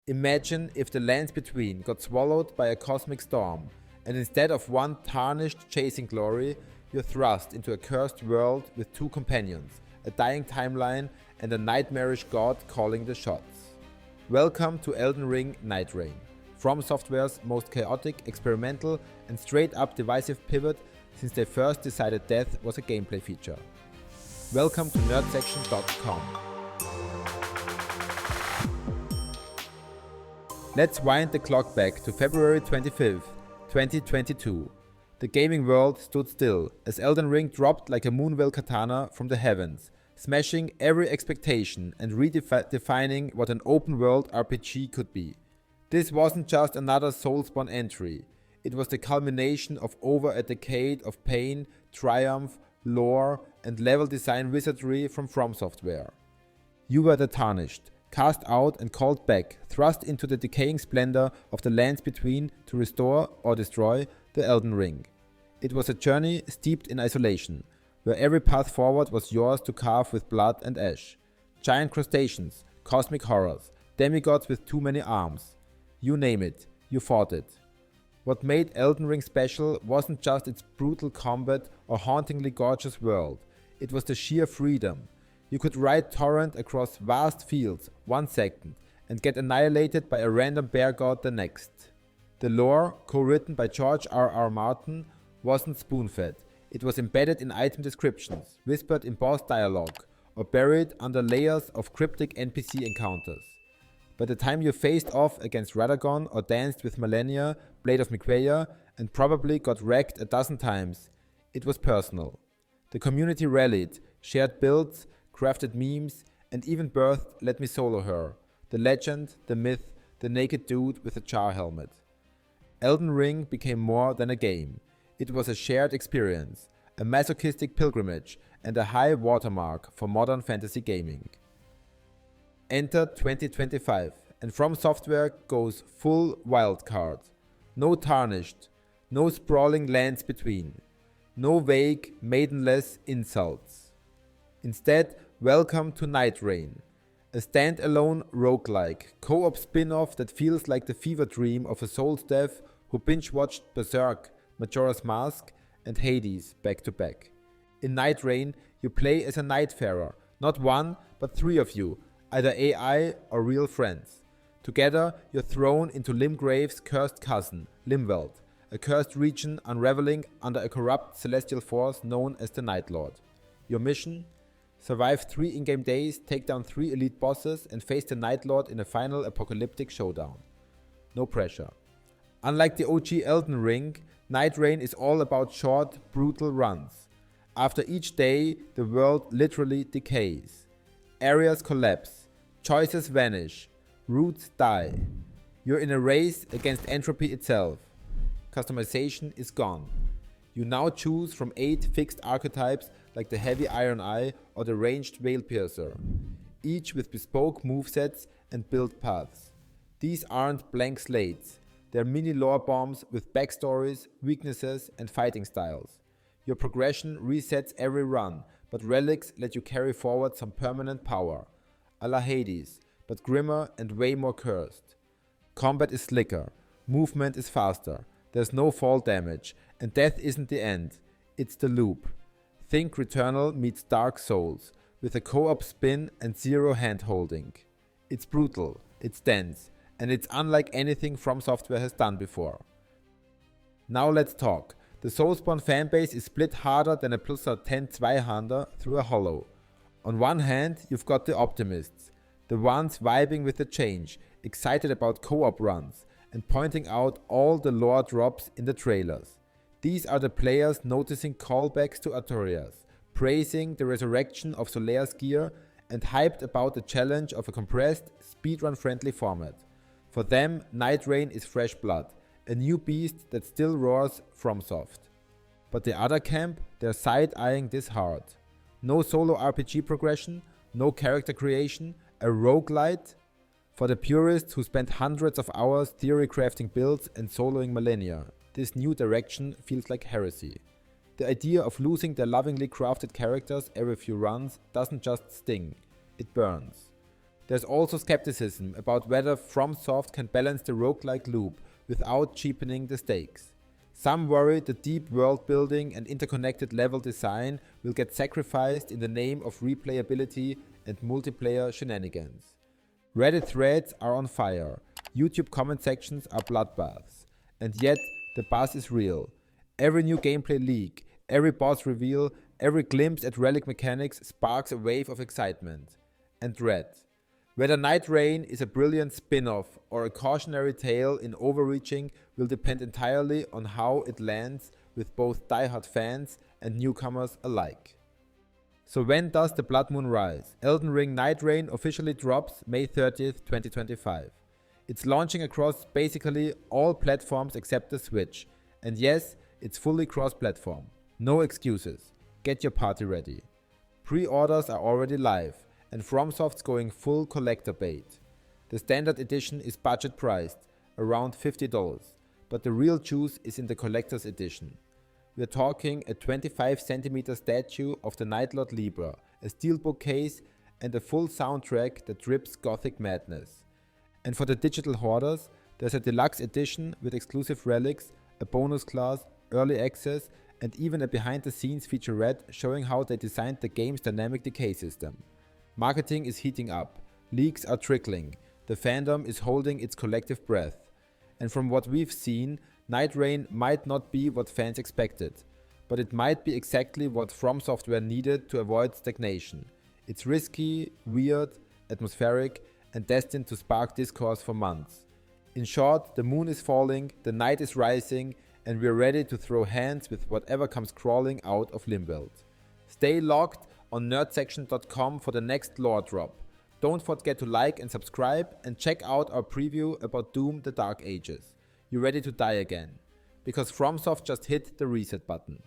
Imagine if the lands between got swallowed by a cosmic storm, and instead of one tarnished chasing glory, you're thrust into a cursed world with two companions, a dying timeline, and a nightmarish god calling the shots. Welcome to Elden Ring NIGHTREIGN, FromSoftware's most chaotic, experimental, and straight-up divisive pivot since they first decided death was a gameplay feature. Welcome to nerdsection.com. Let's wind the clock back to February 25th, 2022. The gaming world stood still as Elden Ring dropped like a moonveil katana from the heavens, smashing every expectation and redefining what an open-world RPG could be. This wasn't just another Soulspawn entry, it was the culmination of over a decade of pain, triumph, lore, and level design wizardry from FromSoftware. You were the Tarnished, cast out and called back, thrust into the decaying splendor of the lands between to restore or destroy the Elden Ring. It was a journey steeped in isolation, where every path forward was yours to carve with blood and ash. Giant crustaceans, cosmic horrors, demigods with too many arms. You name it, you fought it. What made Elden Ring special wasn't just its brutal combat or hauntingly gorgeous world, it was the sheer freedom. You could ride torrent across vast fields 1 second and get annihilated by a random bear god the next. The lore, co-written by George R.R. Martin, wasn't spoon-fed. It was embedded in item descriptions, whispered in boss dialogue, or buried under layers of cryptic NPC encounters. By the time you faced off against Radagon or danced with Malenia, Blade of Miquella, and probably got wrecked a dozen times, it was personal. The community rallied, shared builds, crafted memes, and even birthed Let Me Solo Her, the legend, the myth, the naked dude with a char helmet. Elden Ring became more than a game. It was a shared experience, a masochistic pilgrimage, and a high watermark for modern fantasy gaming. Enter 2025, and FromSoftware goes full wildcard. No Tarnished, no sprawling lands between, no vague, maidenless insults. Instead, welcome to NIGHTREIGN, a standalone roguelike, co-op spin-off that feels like the fever dream of a Souls dev who binge-watched Berserk, Majora's Mask, and Hades back to back. In NIGHTREIGN, you play as a Nightfarer, not one, but 3 of you, either AI or real friends. Together, you're thrown into Limgrave's cursed cousin, Limwelt, a cursed region unraveling under a corrupt celestial force known as the Night Lord. Your mission? Survive 3 in-game days, take down 3 elite bosses, and face the Night Lord in a final apocalyptic showdown. No pressure. Unlike the OG Elden Ring, NIGHTREIGN is all about short, brutal runs. After each day, the world literally decays. Areas collapse, choices vanish, roots die. You're in a race against entropy itself. Customization is gone. You now choose from 8 fixed archetypes like the Heavy Iron Eye or the Ranged Veil Piercer, each with bespoke movesets and build paths. These aren't blank slates, they're mini lore bombs with backstories, weaknesses, and fighting styles. Your progression resets every run, but relics let you carry forward some permanent power, a la Hades, but grimmer and way more cursed. Combat is slicker, movement is faster, there's no fall damage, and death isn't the end, it's the loop. Think Returnal meets Dark Souls, with a co-op spin and 0 hand-holding. It's brutal, it's dense, and it's unlike anything FromSoftware has done before. Now let's talk. The Soulspawn fanbase is split harder than a Pulsar 10 Zweihander through a hollow. On one hand, you've got the optimists, the ones vibing with the change, excited about co-op runs, and pointing out all the lore drops in the trailers. These are the players noticing callbacks to Artorias, praising the resurrection of Solaire's gear, and hyped about the challenge of a compressed, speedrun-friendly format. For them, NIGHTREIGN is fresh blood, a new beast that still roars FromSoft. But the other camp, they're side-eyeing this hard. No solo RPG progression, no character creation, a roguelite? For the purists who spent hundreds of hours theory crafting builds and soloing Malenia, this new direction feels like heresy. The idea of losing their lovingly crafted characters every few runs doesn't just sting, it burns. There's also skepticism about whether FromSoft can balance the roguelike loop without cheapening the stakes. Some worry the deep world building and interconnected level design will get sacrificed in the name of replayability and multiplayer shenanigans. Reddit threads are on fire, YouTube comment sections are bloodbaths, and yet the buzz is real. Every new gameplay leak, every boss reveal, every glimpse at relic mechanics sparks a wave of excitement and dread. Whether NIGHTREIGN is a brilliant spin-off or a cautionary tale in overreaching will depend entirely on how it lands with both diehard fans and newcomers alike. So when does the blood moon rise? Elden Ring NIGHTREIGN officially drops May 30th, 2025. It's launching across basically all platforms except the Switch. And yes, it's fully cross-platform. No excuses. Get your party ready. Pre-orders are already live, and FromSoft's going full collector bait. The standard edition is budget priced, around $50, but the real juice is in the collector's edition. We're talking a 25cm statue of the Night Lord Libra, a steelbook case, and a full soundtrack that drips gothic madness. And for the digital hoarders, there's a deluxe edition with exclusive relics, a bonus class, early access, and even a behind-the-scenes featurette showing how they designed the game's dynamic decay system. Marketing is heating up, leaks are trickling, the fandom is holding its collective breath. And from what we've seen, NIGHTREIGN might not be what fans expected, but it might be exactly what FromSoftware needed to avoid stagnation. It's risky, weird, atmospheric, and destined to spark discourse for months. In short, the moon is falling, the night is rising, and we're ready to throw hands with whatever comes crawling out of Limwelt. Stay locked on nerdsection.com for the next lore drop. Don't forget to like and subscribe, and check out our preview about Doom: The Dark Ages. You ready to die again? Because FromSoft just hit the reset button.